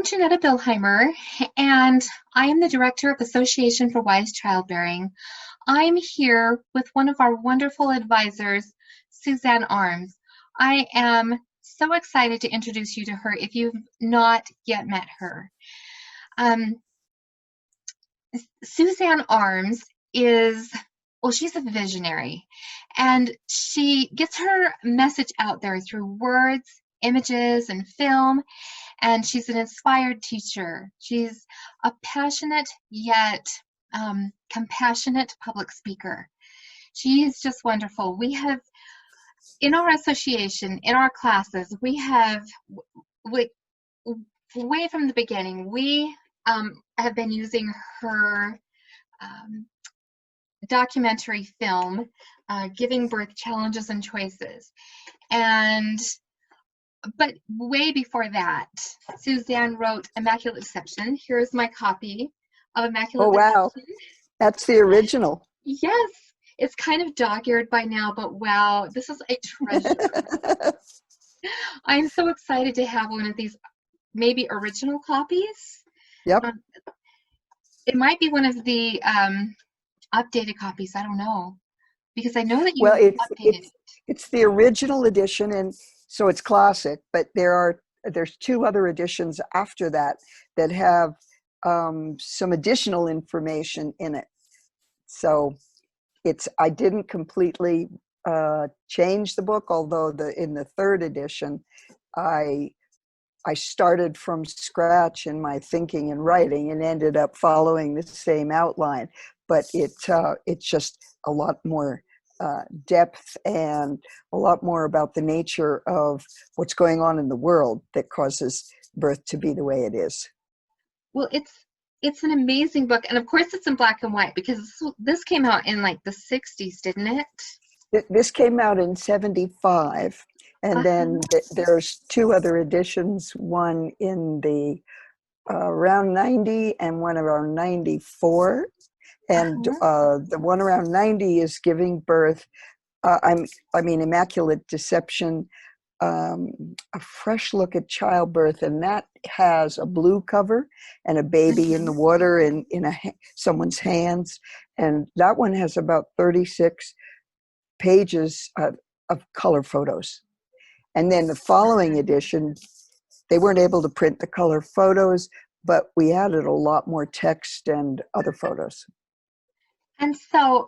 Jennetta Billhimer, and I am the Director of Association for Wise Childbearing. I'm here with one of our wonderful advisors, Suzanne Arms. I am so excited to introduce you to her if you've not yet met her. Suzanne Arms is, well, she's a visionary, and she gets her message out there through words, images, and film. And she's an inspired teacher. She's a passionate yet compassionate public speaker. She is just wonderful. We have, in our association, in our classes, way from the beginning, we have been using her documentary film, Giving Birth Challenges and Choices. But way before that, Suzanne wrote Immaculate Deception. Here's my copy of Immaculate Deception. Oh, wow. That's the original. Yes. It's kind of dog-eared by now, but wow, this is a treasure. I'm so excited to have one of these maybe original copies. Yep. It might be one of the updated copies. I don't know. Because I know that you updated it. It's the original edition, and so it's classic, but there's two other editions after that that have some additional information in it. So I didn't completely change the book, although in the third edition, I started from scratch in my thinking and writing and ended up following the same outline, but it's just a lot more depth and a lot more about the nature of what's going on in the world that causes birth to be the way it is. Well, it's an amazing book, and of course it's in black and white because this came out in like the 60s, didn't it? This came out in 75, and then there's two other editions, one in the around 90 and one around 94. And the one around 90 is Giving Birth, Immaculate Deception, a fresh look at childbirth, and that has a blue cover and a baby in the water in someone's hands. And that one has about 36 pages of color photos. And then the following edition, they weren't able to print the color photos, but we added a lot more text and other photos. And so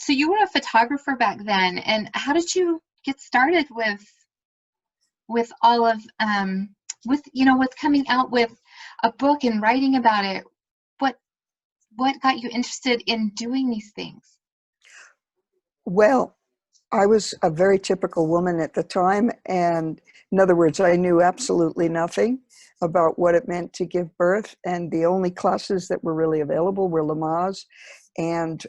you were a photographer back then, and how did you get started with all of with coming out with a book and writing about it? What got you interested in doing these things? Well, I was a very typical woman at the time, and in other words, I knew absolutely nothing about what it meant to give birth, and the only classes that were really available were Lamaze, and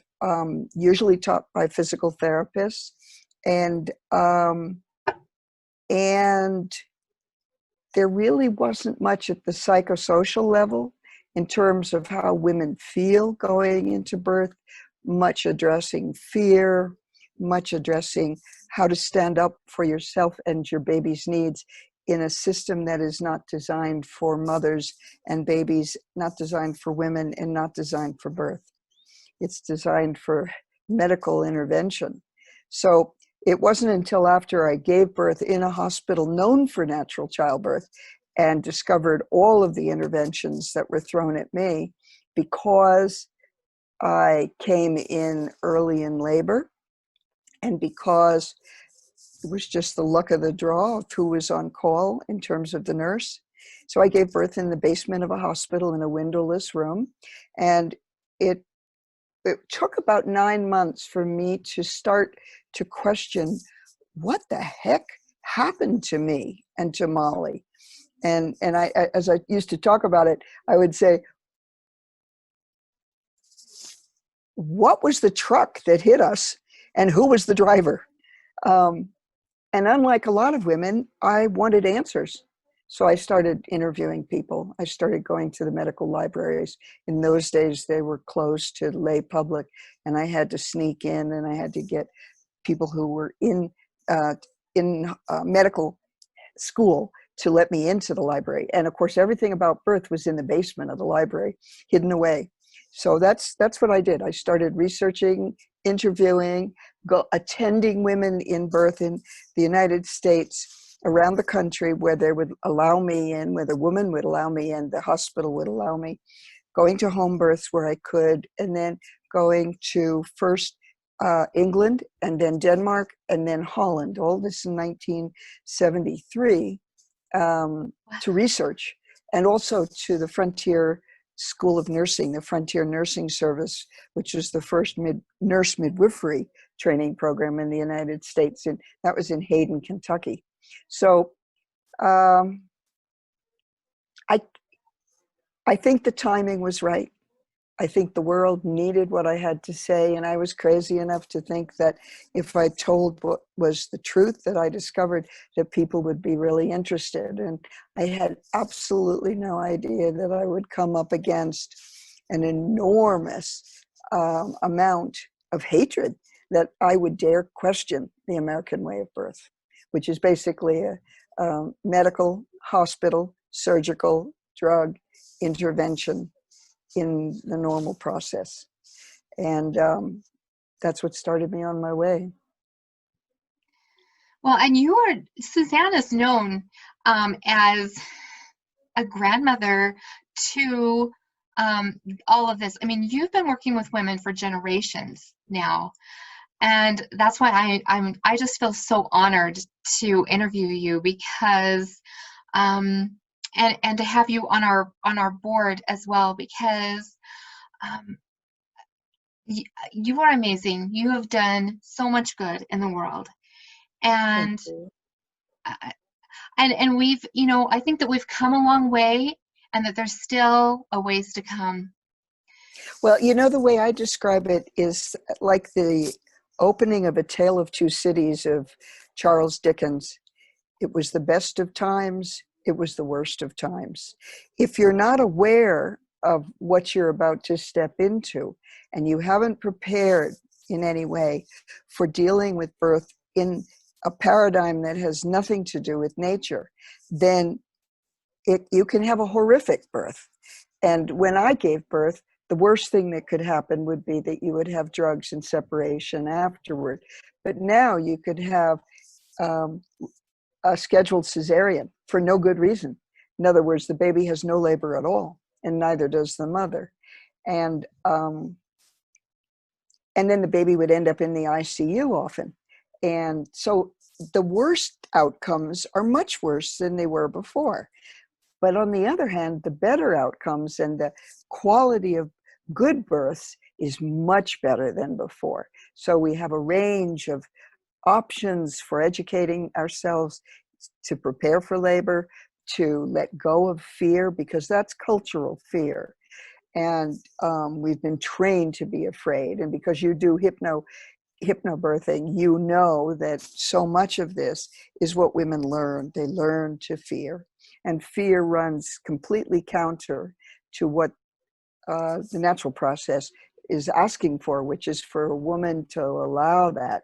usually taught by physical therapists, and there really wasn't much at the psychosocial level in terms of how women feel going into birth, much addressing fear, much addressing how to stand up for yourself and your baby's needs in a system that is not designed for mothers and babies, not designed for women, and not designed for birth. It's designed for medical intervention. So it wasn't until after I gave birth in a hospital known for natural childbirth and discovered all of the interventions that were thrown at me, because I came in early in labor, and because it was just the luck of the draw of who was on call in terms of the nurse. So I gave birth in the basement of a hospital in a windowless room. And it took about 9 months for me to start to question what the heck happened to me and to Molly. And I, as I used to talk about it, I would say, what was the truck that hit us and who was the driver? And unlike a lot of women, I wanted answers. So I started interviewing people. I started going to the medical libraries. In those days, they were closed to lay public, and I had to sneak in, and I had to get people who were in medical school to let me into the library. And of course, everything about birth was in the basement of the library, hidden away. So that's what I did. I started researching, interviewing, attending women in birth in the United States, around the country, where they would allow me in, where the woman would allow me in, the hospital would allow me, going to home births where I could, and then going to first England, and then Denmark, and then Holland, all this in 1973, to research, and also to the Frontier School of Nursing, the Frontier Nursing Service, which was the first nurse midwifery training program in the United States, and that was in Hayden, Kentucky. So I think the timing was right. I think the world needed what I had to say, and I was crazy enough to think that if I told what was the truth that I discovered, that people would be really interested. And I had absolutely no idea that I would come up against an enormous amount of hatred, that I would dare question the American way of birth, which is basically a medical, hospital, surgical, drug intervention in the normal process. And that's what started me on my way. Well, and Suzanne is known as a grandmother to all of this. I mean, you've been working with women for generations now. And that's why I just feel so honored to interview you, because and to have you on our board as well, because you are amazing. You have done so much good in the world, and we've, I think that we've come a long way, and that there's still a ways to come. Well, the way I describe it is like the opening of A Tale of Two Cities of Charles Dickens. It was the best of times. It was the worst of times. If you're not aware of what you're about to step into, and you haven't prepared in any way for dealing with birth in a paradigm that has nothing to do with nature, then you can have a horrific birth. And when I gave birth, the worst thing that could happen would be that you would have drugs and separation afterward. But now you could have a scheduled cesarean for no good reason. In other words, the baby has no labor at all, and neither does the mother. And then the baby would end up in the ICU often. And so the worst outcomes are much worse than they were before. But on the other hand, the better outcomes and the quality of good births is much better than before. So we have a range of options for educating ourselves to prepare for labor, to let go of fear, because that's cultural fear. And we've been trained to be afraid. And because you do hypnobirthing, you know that so much of this is what women learn. They learn to fear. And fear runs completely counter to what the natural process is asking for, which is for a woman to allow that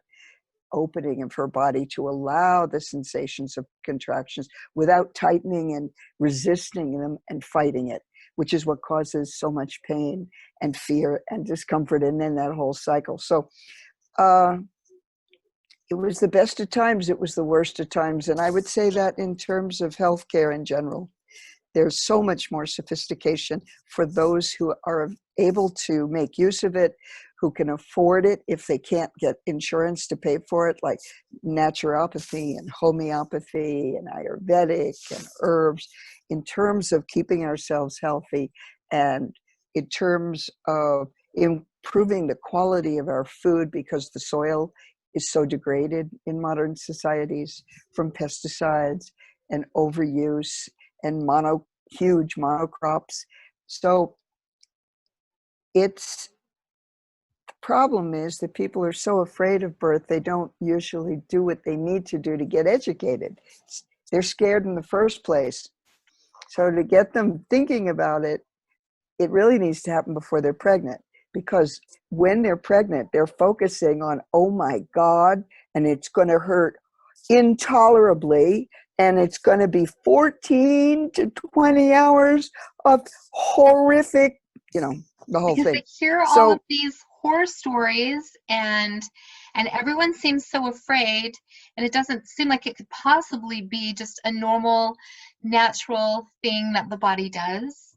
opening of her body, to allow the sensations of contractions without tightening and resisting them and fighting it, which is what causes so much pain and fear and discomfort, and then that whole cycle. So it was the best of times, it was the worst of times. And I would say that in terms of healthcare in general, there's so much more sophistication for those who are able to make use of it, who can afford it if they can't get insurance to pay for it, like naturopathy and homeopathy and Ayurvedic and herbs, in terms of keeping ourselves healthy and in terms of improving the quality of our food, because the soil is so degraded in modern societies from pesticides and overuse and huge monocrops. So the problem is that people are so afraid of birth, they don't usually do what they need to do to get educated. They're scared in the first place. So to get them thinking about it, it really needs to happen before they're pregnant, because when they're pregnant, they're focusing on, oh my God, and it's going to hurt intolerably, And it's going to be 14 to 20 hours of horrific, the whole Because thing. they hear all of So, these horror stories, and everyone seems so afraid, and it doesn't seem like it could possibly be just a normal, natural thing that the body does.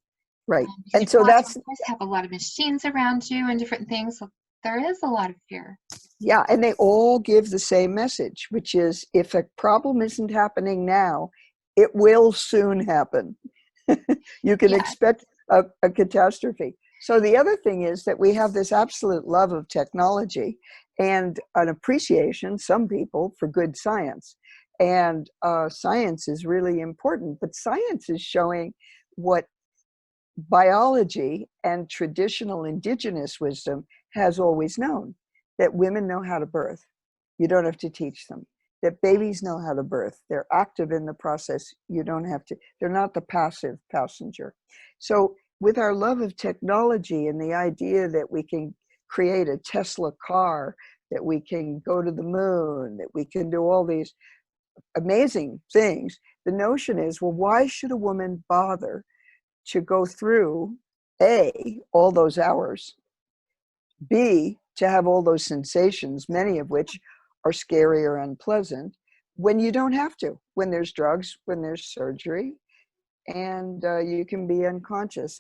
right. Because you And so also, that's, of course, have a lot of machines around you and different things, so there is a lot of fear. yeah, and they all give the same message, which is if a problem isn't happening now, it will soon happen. You can Yes. expect a catastrophe. So the other thing is that we have this absolute love of technology and an appreciation, some people, for good science. And science is really important, but science is showing what biology and traditional indigenous wisdom has always known, that women know how to birth. You don't have to teach them. That babies know how to birth. They're active in the process. You don't have to, they're not the passive passenger. So with our love of technology and the idea that we can create a Tesla car, that we can go to the moon, that we can do all these amazing things, the notion is, well, why should a woman bother to go through A, all those hours, B, to have all those sensations, many of which are scary or unpleasant, when you don't have to, when there's drugs, when there's surgery, and you can be unconscious.